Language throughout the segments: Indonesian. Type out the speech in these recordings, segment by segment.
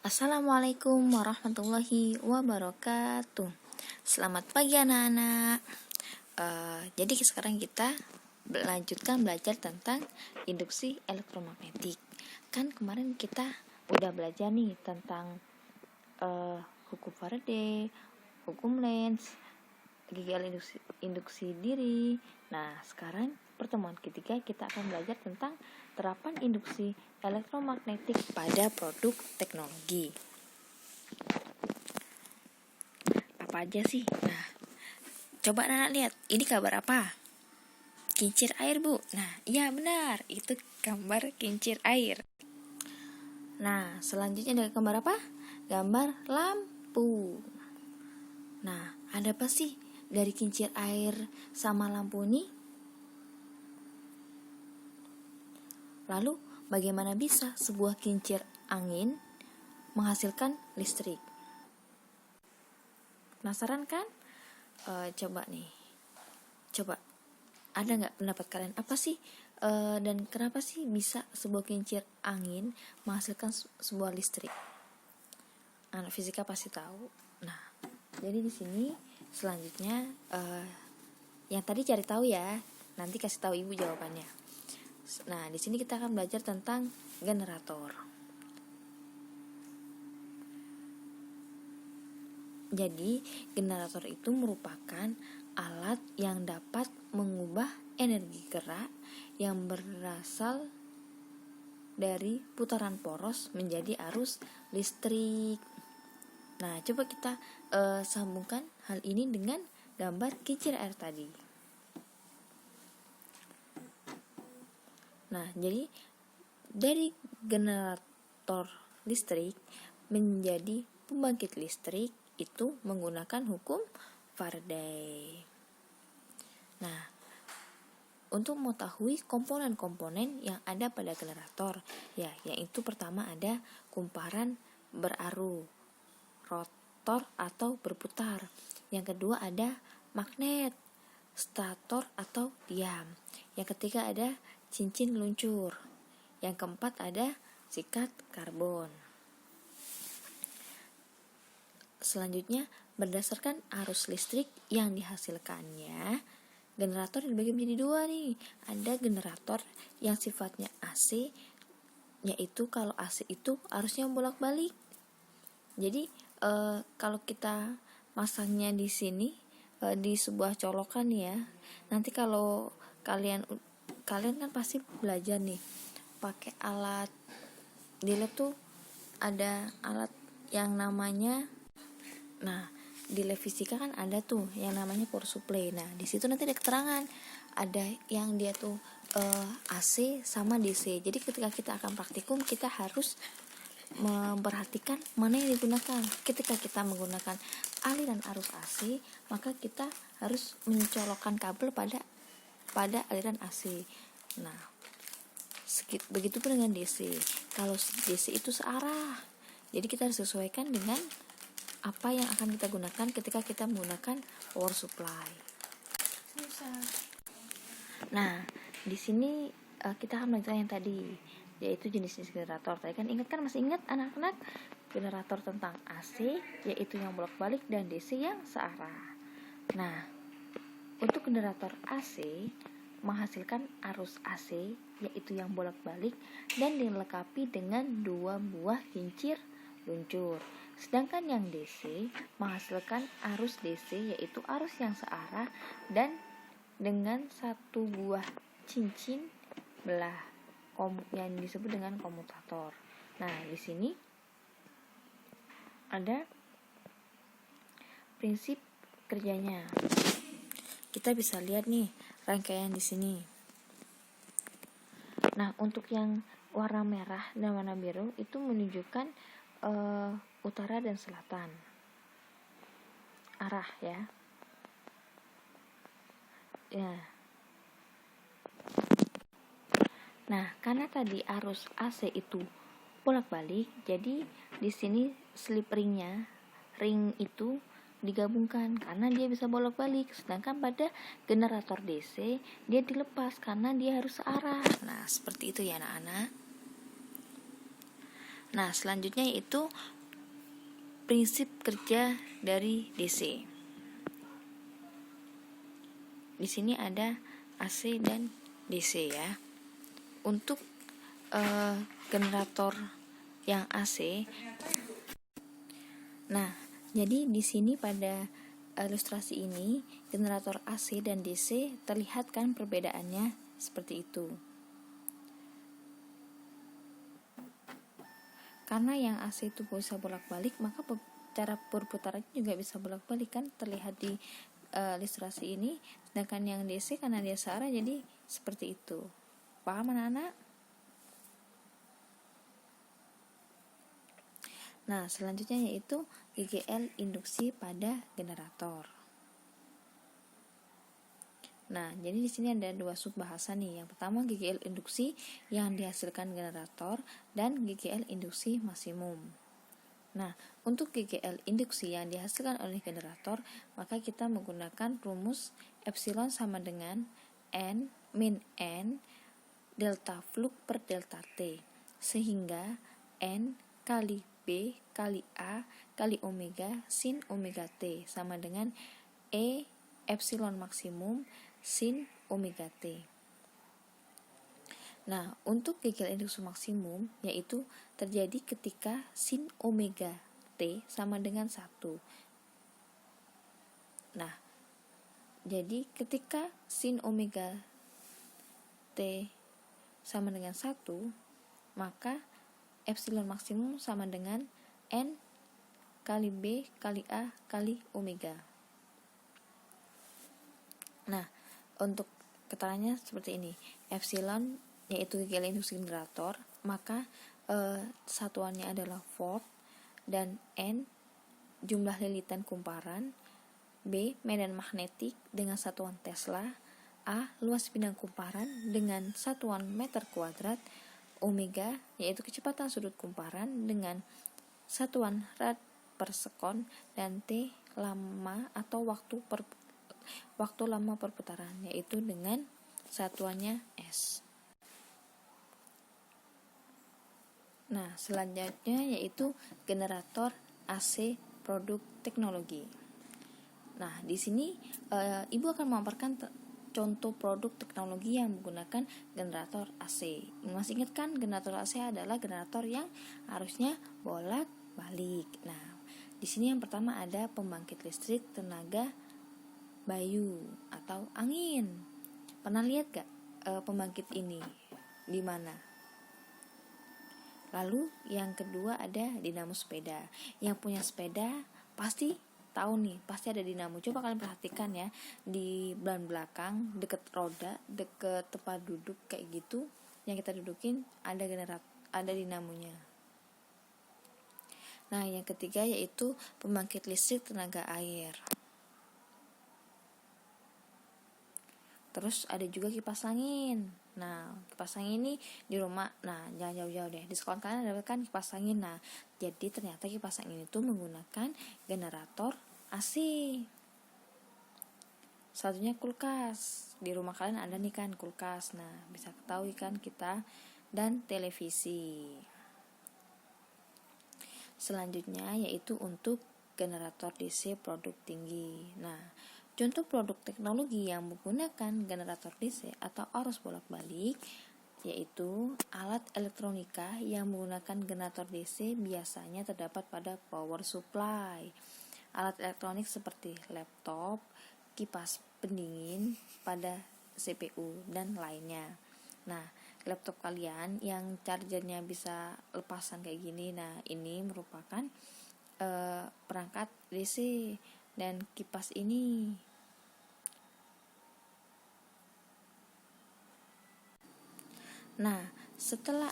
Assalamualaikum warahmatullahi wabarakatuh. Selamat pagi anak-anak. Jadi sekarang kita melanjutkan belajar tentang induksi elektromagnetik. Kan kemarin kita udah belajar nih tentang hukum Faraday, hukum Lenz, gigi induksi diri. Nah, sekarang pertemuan ketiga kita akan belajar tentang terapan induksi elektromagnetik pada produk teknologi. Apa aja sih? Nah, coba anak lihat, ini gambar apa? Kincir air, Bu. Nah, iya benar, itu gambar kincir air. Nah, selanjutnya ada gambar apa? Gambar lampu. Nah, ada apa sih dari kincir air sama lampu ini? Lalu, bagaimana bisa sebuah kincir angin menghasilkan listrik? Penasaran kan? Coba ada nggak pendapat kalian apa sih dan kenapa sih bisa sebuah kincir angin menghasilkan sebuah listrik? Anak fisika pasti tahu. Nah, jadi di sini selanjutnya yang tadi cari tahu ya, nanti kasih tahu ibu jawabannya. Nah, di sini kita akan belajar tentang generator. Jadi, generator itu merupakan alat yang dapat mengubah energi gerak yang berasal dari putaran poros menjadi arus listrik. Nah, coba kita sambungkan hal ini dengan gambar kincir air tadi. Nah, jadi dari generator listrik menjadi pembangkit listrik itu menggunakan hukum Faraday. Nah, untuk mengetahui komponen-komponen yang ada pada generator, yaitu pertama ada kumparan beraru, rotor atau berputar. Yang kedua ada magnet, stator atau diam. Yang ketiga ada cincin luncur. Yang keempat ada sikat karbon. Selanjutnya, berdasarkan arus listrik yang dihasilkannya, generator dibagi menjadi dua nih. Ada generator yang sifatnya AC, yaitu kalau AC itu arusnya bolak-balik. Jadi kalau kita masangnya di sini di sebuah colokan ya, nanti kalau kalian kan pasti belajar nih pakai alat di lab tuh, ada alat yang namanya, nah di lab fisika kan ada tuh yang namanya power supply. Nah, di situ nanti ada keterangan, ada yang dia tuh AC sama DC. Jadi ketika kita akan praktikum, kita harus memperhatikan mana yang digunakan. Ketika kita menggunakan aliran arus AC, maka kita harus mencolokkan kabel pada aliran AC. Nah, begitu pun dengan DC. Kalau DC itu searah, jadi kita harus sesuaikan dengan apa yang akan kita gunakan ketika kita menggunakan power supply. Nah, di sini kita akan belajar yang tadi, yaitu jenis-jenis generator. Tadi kan masih ingat anak-anak generator tentang AC, yaitu yang bolak-balik, dan DC yang searah. Nah, untuk generator AC menghasilkan arus AC, yaitu yang bolak-balik, dan dilengkapi dengan 2 buah kincir luncur. Sedangkan yang DC menghasilkan arus DC, yaitu arus yang searah, dan dengan 1 buah cincin belah yang disebut dengan komutator. Nah, di sini ada prinsip kerjanya. Kita bisa lihat nih rangkaian di sini. Nah, untuk yang warna merah dan warna biru itu menunjukkan utara dan selatan arah ya. Nah, karena tadi arus AC itu bolak-balik, jadi di sini slip ring itu digabungkan karena dia bisa bolak-balik. Sedangkan pada generator DC dia dilepas karena dia harus searah. Nah, seperti itu ya anak-anak. Nah, selanjutnya yaitu prinsip kerja dari DC. Di sini ada AC dan DC ya. Untuk generator yang AC. Nah, jadi di sini pada ilustrasi ini generator AC dan DC terlihat kan perbedaannya seperti itu. Karena yang AC itu bisa bolak-balik, maka cara perputarannya juga bisa bolak-balik kan, terlihat di ilustrasi ini. Sedangkan yang DC karena dia searah jadi seperti itu. Paham anak-anak? Nah, selanjutnya yaitu GGL induksi pada generator. Nah, jadi di sini ada dua subbahasan nih. Yang pertama GGL induksi yang dihasilkan generator dan GGL induksi maksimum. Nah, untuk GGL induksi yang dihasilkan oleh generator, maka kita menggunakan rumus epsilon sama dengan N min N delta flux per delta T, sehingga N kali B kali A kali omega sin omega T sama dengan E epsilon maksimum sin omega T. Nah, untuk GGL induksi maksimum yaitu terjadi ketika sin omega T sama dengan 1. Nah, jadi ketika sin omega T sama dengan 1, maka epsilon maksimum sama dengan N kali B kali A kali omega. Nah, untuk keterangannya seperti ini. Epsilon yaitu GGL induksi generator, maka satuannya adalah volt, dan N jumlah lilitan kumparan, B medan magnetik dengan satuan Tesla, A luas bidang kumparan dengan satuan meter kuadrat, omega yaitu kecepatan sudut kumparan dengan satuan rad per sekon, dan T lama atau waktu lama perputaran yaitu dengan satuannya S. Nah, selanjutnya yaitu generator AC produk teknologi. Nah, di sini Ibu akan memaparkan contoh produk teknologi yang menggunakan generator AC. Masih ingat kan, generator AC adalah generator yang harusnya bolak-balik. Nah, di sini yang pertama ada pembangkit listrik tenaga bayu atau angin. Pernah lihat gak pembangkit ini di mana? Lalu yang kedua ada dinamo sepeda. Yang punya sepeda pasti tahu nih, pasti ada dinamo. Coba kalian perhatikan ya, di ban belakang deket roda, deket tempat duduk kayak gitu yang kita dudukin ada dinamonya. Nah, yang ketiga yaitu pembangkit listrik tenaga air. Terus ada juga kipas angin. Nah, kipas angin ini di rumah, nah jangan jauh-jauh deh, di sekolah kalian ada kan kipas angin. Nah, jadi ternyata kipas angin itu menggunakan generator AC. Satunya kulkas. Di rumah kalian ada nih kan kulkas. Nah, bisa ketahui kan kita, dan televisi. Selanjutnya yaitu untuk generator DC produk tinggi. Nah, contoh produk teknologi yang menggunakan generator DC atau arus bolak-balik yaitu alat elektronika yang menggunakan generator DC biasanya terdapat pada power supply. Alat elektronik seperti laptop, kipas pendingin pada CPU, dan lainnya. Nah, laptop kalian yang chargernya bisa lepasan kayak gini, nah ini merupakan perangkat DC. Dan kipas ini setelah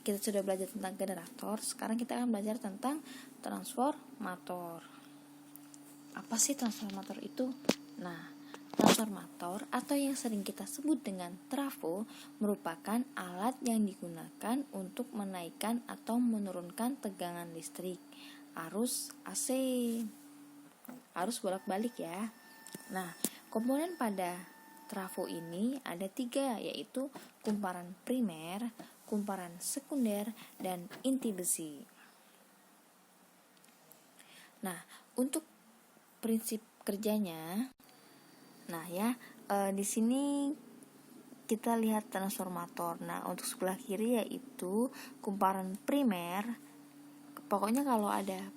kita sudah belajar tentang generator, sekarang kita akan belajar tentang transformator. Apa sih transformator itu? Nah, transformator atau yang sering kita sebut dengan trafo merupakan alat yang digunakan untuk menaikkan atau menurunkan tegangan listrik, arus AC, arus bolak-balik ya. Nah, komponen pada trafo ini ada 3, yaitu kumparan primer, kumparan sekunder, dan inti besi. Nah, untuk prinsip kerjanya, di sini kita lihat transformator. Nah, untuk sebelah kiri yaitu kumparan primer. Pokoknya kalau ada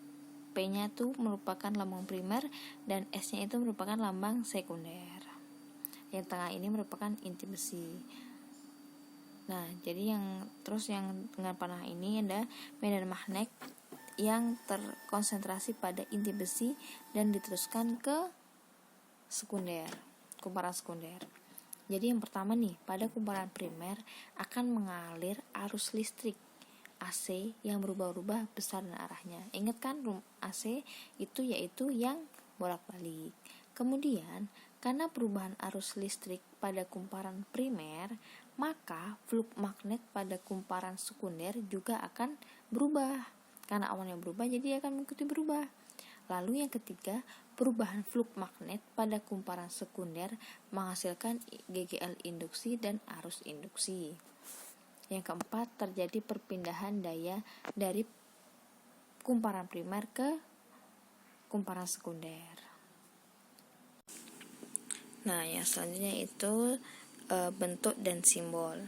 P-nya itu merupakan lambang primer dan S-nya itu merupakan lambang sekunder. Yang tengah ini merupakan inti besi. Nah, jadi yang dengan panah ini ada medan magnet yang terkonsentrasi pada inti besi dan diteruskan ke sekunder, kumparan sekunder. Jadi yang pertama nih, pada kumparan primer akan mengalir arus listrik AC yang berubah-ubah besar dan arahnya. Ingat kan AC itu yaitu yang bolak-balik. Kemudian, karena perubahan arus listrik pada kumparan primer, maka flux magnet pada kumparan sekunder juga akan berubah. Karena awan yang berubah, jadi akan mengikuti berubah. Lalu yang ketiga, perubahan flux magnet pada kumparan sekunder menghasilkan GGL induksi dan arus induksi. Yang keempat, terjadi perpindahan daya dari kumparan primer ke kumparan sekunder. Nah, yang selanjutnya itu bentuk dan simbol.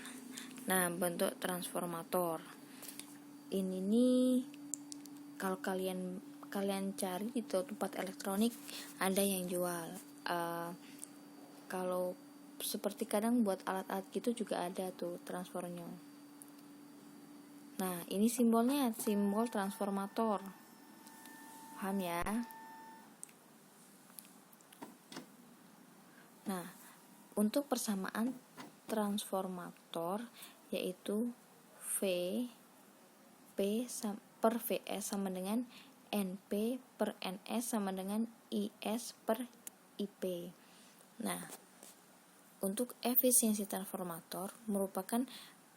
Nah, bentuk transformator. Ini nih kalau kalian cari di tempat elektronik ada yang jual. Kalau seperti kadang buat alat-alat gitu juga ada tuh transformernya. Nah, ini simbolnya, simbol transformator. Paham ya? Nah, untuk persamaan transformator yaitu V P per VS sama dengan NP per NS sama dengan IS per IP. Nah, untuk efisiensi transformator merupakan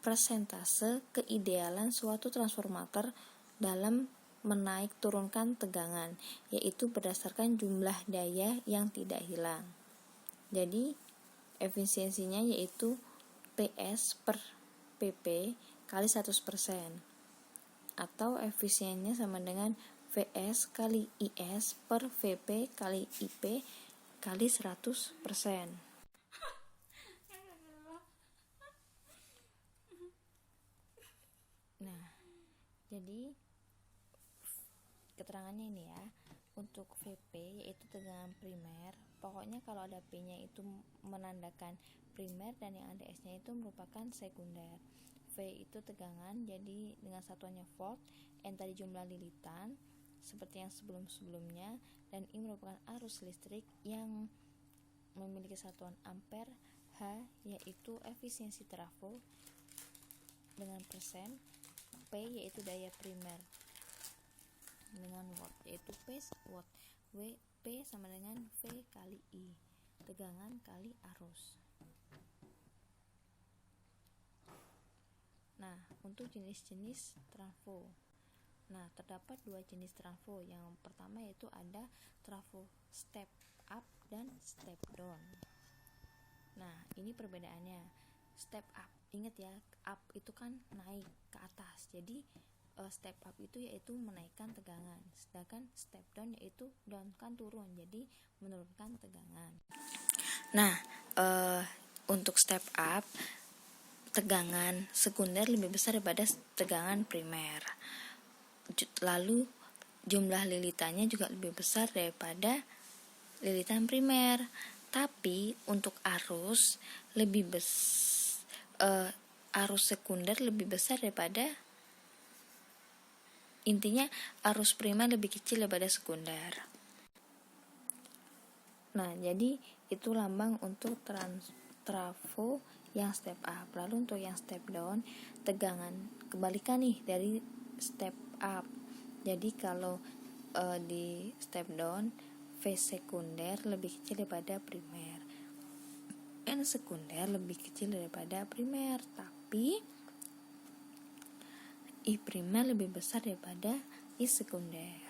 persentase keidealan suatu transformator dalam menaik turunkan tegangan, yaitu berdasarkan jumlah daya yang tidak hilang. Jadi, efisiensinya yaitu PS per PP kali 100%. Atau efisiennya sama dengan VS kali IS per VP kali IP kali 100%. Nah, jadi keterangannya ini ya. Untuk VP yaitu tegangan primer, pokoknya kalau ada P-nya itu menandakan primer dan yang ada S-nya itu merupakan sekunder. V itu tegangan, jadi dengan satuannya volt, N tadi jumlah lilitan seperti yang sebelum-sebelumnya, dan I merupakan arus listrik yang memiliki satuan ampere. H yaitu efisiensi trafo dengan persen. P yaitu daya primer dengan watt, yaitu P watt. W P sama dengan V kali I, tegangan kali arus. Nah, untuk jenis-jenis trafo. Nah, terdapat dua jenis trafo. Yang pertama yaitu ada trafo step up dan step down. Nah, ini perbedaannya. Step up, ingat ya, up itu kan naik ke atas. Jadi step up itu yaitu menaikkan tegangan, sedangkan step down yaitu down kan turun, jadi menurunkan tegangan. Nah, untuk step up tegangan sekunder lebih besar daripada tegangan primer. Lalu jumlah lilitannya juga lebih besar daripada lilitan primer. Tapi untuk arus arus sekunder lebih besar daripada, intinya arus primer lebih kecil daripada sekunder. Nah, jadi itu lambang untuk trafo yang step up. Lalu untuk yang step down, tegangan kebalikan nih dari step up. Jadi kalau di step down, V sekunder lebih kecil daripada primer, N sekunder lebih kecil daripada primer, tapi I primer lebih besar daripada I sekunder.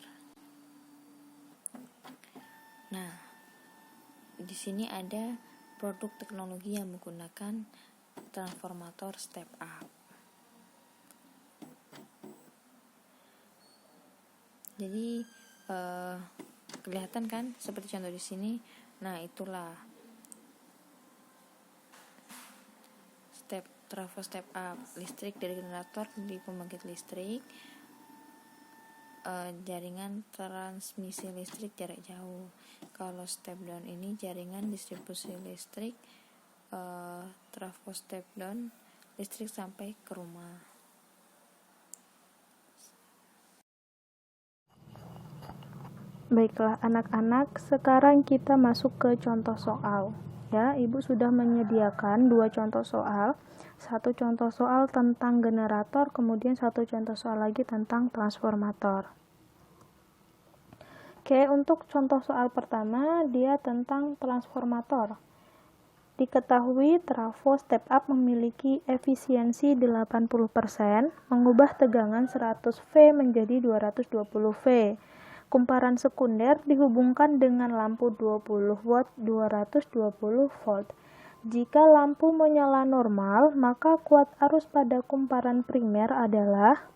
Nah, di sini ada produk teknologi yang menggunakan transformator step up. Jadi kelihatan kan seperti contoh di sini. Nah, itulah trafo step up, listrik dari generator di pembangkit listrik, jaringan transmisi listrik jarak jauh. Kalau step down ini jaringan distribusi listrik, trafo step down, listrik sampai ke rumah. Baiklah anak-anak, sekarang kita masuk ke contoh soal. Ya, Ibu sudah menyediakan 2 contoh soal. 1 contoh soal tentang generator, kemudian 1 contoh soal lagi tentang transformator. Oke, untuk contoh soal pertama, dia tentang transformator. Diketahui trafo step up memiliki efisiensi 80%, mengubah tegangan 100 V menjadi 220 V. Kumparan sekunder dihubungkan dengan lampu 20 watt 220 volt. Jika lampu menyala normal, maka kuat arus pada kumparan primer adalah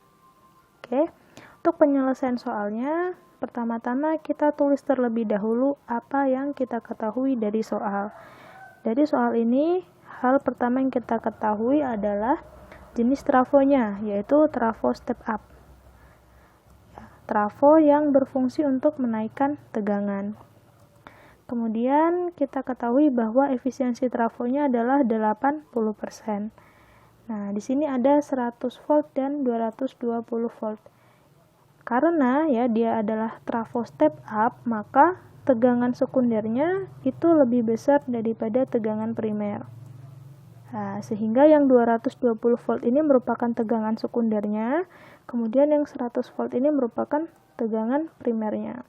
untuk penyelesaian soalnya, pertama-tama kita tulis terlebih dahulu apa yang kita ketahui dari soal. Dari soal ini, hal pertama yang kita ketahui adalah jenis trafonya, yaitu trafo step up. Trafo yang berfungsi untuk menaikkan tegangan. Kemudian kita ketahui bahwa efisiensi trafonya adalah 80%. Nah, di sini ada 100 volt dan 220 volt. Karena ya dia adalah trafo step up, maka tegangan sekundernya itu lebih besar daripada tegangan primer. Nah, sehingga yang 220 volt ini merupakan tegangan sekundernya, kemudian yang 100 volt ini merupakan tegangan primernya.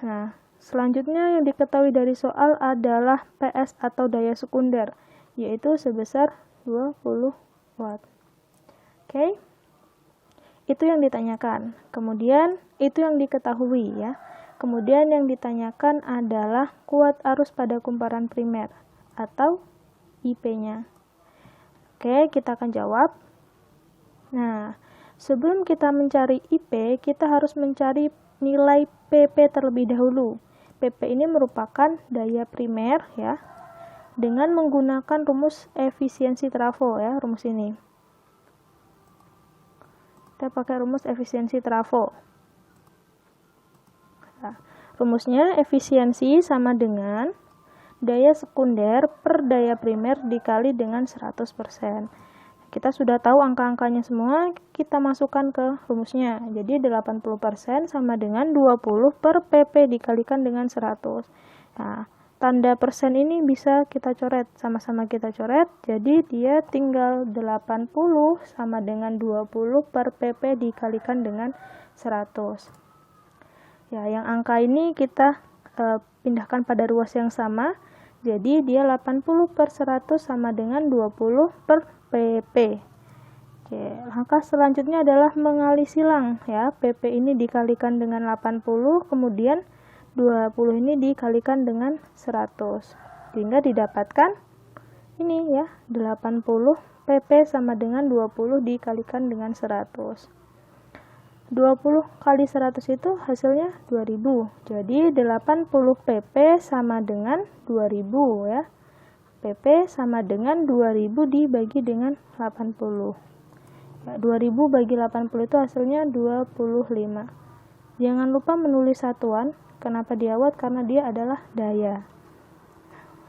Nah, selanjutnya yang diketahui dari soal adalah PS atau daya sekunder, yaitu sebesar 20 watt. Oke? Itu yang ditanyakan. Kemudian itu yang diketahui ya. Kemudian yang ditanyakan adalah kuat arus pada kumparan primer atau IP-nya. Oke, kita akan jawab. Nah, sebelum kita mencari IP, kita harus mencari nilai PP terlebih dahulu. PP ini merupakan daya primer ya, dengan menggunakan rumus efisiensi trafo ya, rumus ini. Kita pakai rumus efisiensi trafo. Nah, rumusnya efisiensi sama dengan daya sekunder per daya primer dikali dengan 100%. Kita sudah tahu angka-angkanya semua, kita masukkan ke rumusnya. Jadi 80% sama dengan 20 per PP dikalikan dengan 100. Nah, tanda persen ini bisa kita coret, sama-sama kita coret. Jadi dia tinggal 80 sama dengan 20 per PP dikalikan dengan 100. Ya, yang angka ini kita pindahkan pada ruas yang sama. Jadi dia 80 per 100 sama dengan 20 per PP. Oke, langkah selanjutnya adalah mengali silang ya. PP ini dikalikan dengan 80, kemudian 20 ini dikalikan dengan 100. Sehingga didapatkan ini ya, 80 PP sama dengan 20 dikalikan dengan 100. 20 kali 100 itu hasilnya 2000. Jadi 80 PP sama dengan 2000 ya. PP sama dengan 2000 dibagi dengan 80. Ya, 2000 bagi 80 itu hasilnya 25. Jangan lupa menulis satuan. Kenapa dia watt? Karena dia adalah daya.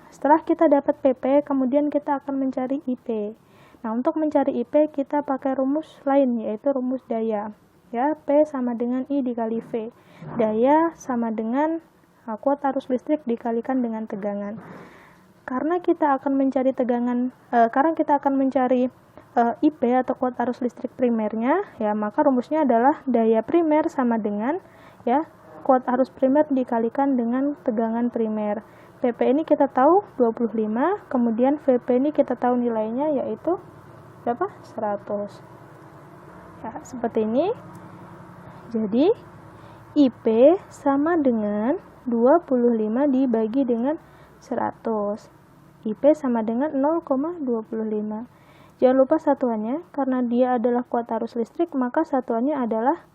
Setelah kita dapat PP, kemudian kita akan mencari IP. Nah, untuk mencari IP kita pakai rumus lain, yaitu rumus daya. Ya, P sama dengan I dikali V. Daya sama dengan kuat arus listrik dikalikan dengan tegangan. Karena kita akan mencari IP atau kuat arus listrik primernya, ya maka rumusnya adalah daya primer sama dengan ya kuat arus primer dikalikan dengan tegangan primer. PP ini kita tahu 25, kemudian VP ini kita tahu nilainya yaitu berapa? 100. Ya, seperti ini. Jadi, IP sama dengan 25 dibagi dengan 100. IP sama dengan 0,25. Jangan lupa satuannya, karena dia adalah kuat arus listrik, maka satuannya adalah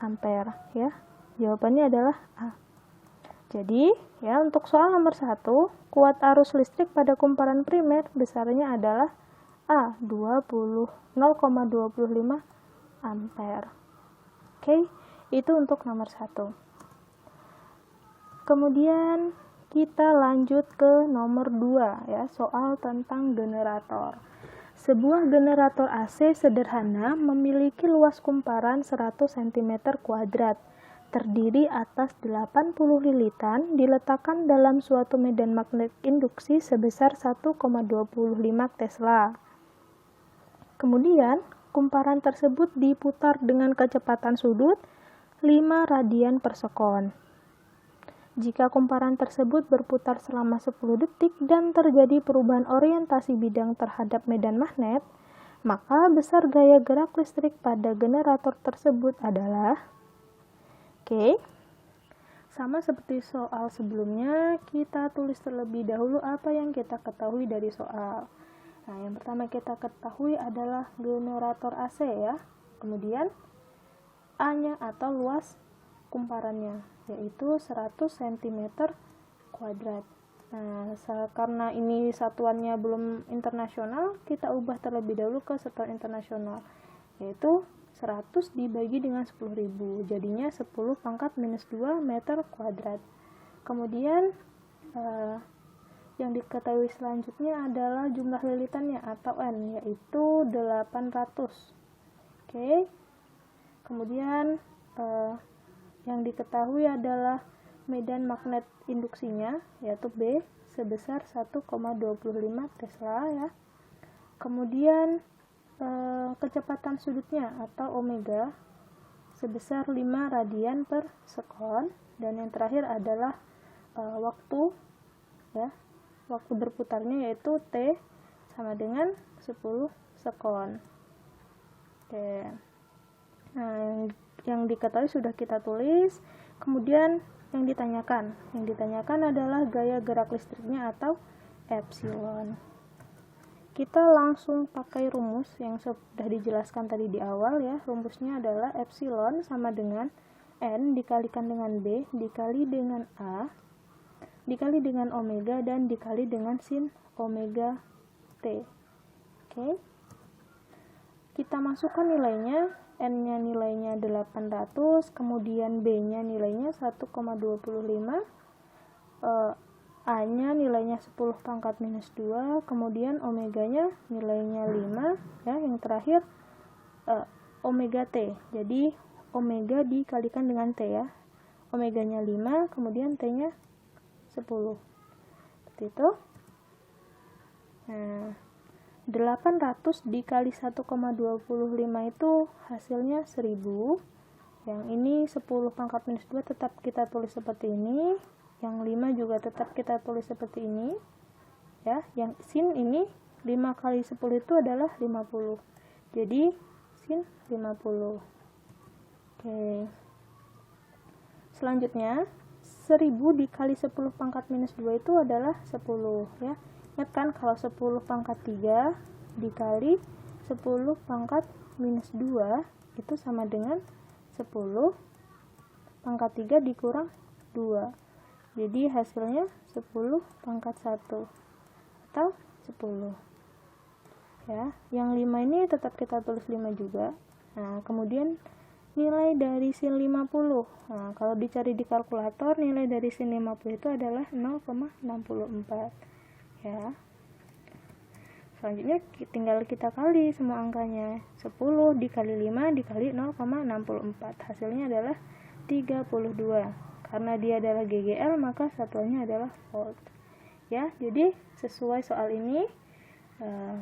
ampere ya. Jawabannya adalah A. Jadi, ya untuk soal nomor 1, kuat arus listrik pada kumparan primer besarnya adalah A, 0,25 ampere. Oke, itu untuk nomor 1. Kemudian kita lanjut ke nomor 2 ya, soal tentang generator. Sebuah generator AC sederhana memiliki luas kumparan 100 cm², terdiri atas 80 lilitan, diletakkan dalam suatu medan magnet induksi sebesar 1,25 Tesla. Kemudian, kumparan tersebut diputar dengan kecepatan sudut 5 radian per sekon. Jika kumparan tersebut berputar selama 10 detik dan terjadi perubahan orientasi bidang terhadap medan magnet, maka besar gaya gerak listrik pada generator tersebut adalah Oke, sama seperti soal sebelumnya, kita tulis terlebih dahulu apa yang kita ketahui dari soal. Nah, yang pertama kita ketahui adalah generator AC ya. Kemudian A-nya atau luas kumparannya, yaitu 100 cm². Nah, karena ini satuannya belum internasional, kita ubah terlebih dahulu ke satuan internasional, yaitu 100 dibagi dengan 10.000, jadinya 10 pangkat minus 2 meter kuadrat. Kemudian yang diketahui selanjutnya adalah jumlah lilitannya atau N, yaitu 800. Oke. Kemudian yang diketahui adalah medan magnet induksinya, yaitu B, sebesar 1,25 Tesla ya. Kemudian kecepatan sudutnya atau omega sebesar 5 radian per sekon, dan yang terakhir adalah waktu ya, waktu berputarnya yaitu T sama dengan 10 sekon. Oke. Nah, yang diketahui sudah kita tulis. Kemudian yang ditanyakan adalah gaya gerak listriknya atau epsilon. Kita langsung pakai rumus yang sudah dijelaskan tadi di awal ya. Rumusnya adalah epsilon sama dengan N dikalikan dengan B dikali dengan A dikali dengan omega dan dikali dengan sin omega T. Oke. Kita masukkan nilainya. N-nya nilainya 800, kemudian B-nya nilainya 1,25, A-nya nilainya 10 pangkat minus 2, kemudian omeganya nilainya 5, ya, yang terakhir omega T. Jadi omega dikalikan dengan T ya. Omeganya 5, kemudian T-nya 10. Seperti itu. Nah, 800 dikali 1,25 itu hasilnya 1000. Yang ini 10 pangkat minus 2 tetap kita tulis seperti ini. Yang 5 juga tetap kita tulis seperti ini. Ya, yang sin ini 5 kali 10 itu adalah 50. Jadi sin 50. Oke. Selanjutnya 1000 dikali 10 pangkat minus 2 itu adalah 10 ya. Ingat kan kalau 10 pangkat 3 dikali 10 pangkat minus 2 itu sama dengan 10 pangkat 3 dikurang 2. Jadi hasilnya 10 pangkat 1 atau 10. Ya, yang 5 ini tetap kita tulis 5 juga. Nah, kemudian nilai dari sin 50. Nah, kalau dicari di kalkulator, nilai dari sin 50 itu adalah 0,64. Ya. Selanjutnya tinggal kita kali semua angkanya. 10 dikali 5 dikali 0,64. Hasilnya adalah 32. Karena dia adalah GGL, maka satuannya adalah volt. Ya, jadi sesuai soal ini,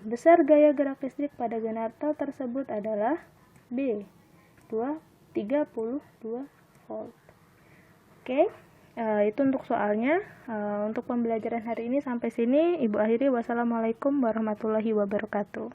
besar gaya gerak listrik pada generator tersebut adalah B, 32 volt. Oke. Itu untuk soalnya. Untuk pembelajaran hari ini sampai sini Ibu akhiri. Wassalamualaikum warahmatullahi wabarakatuh.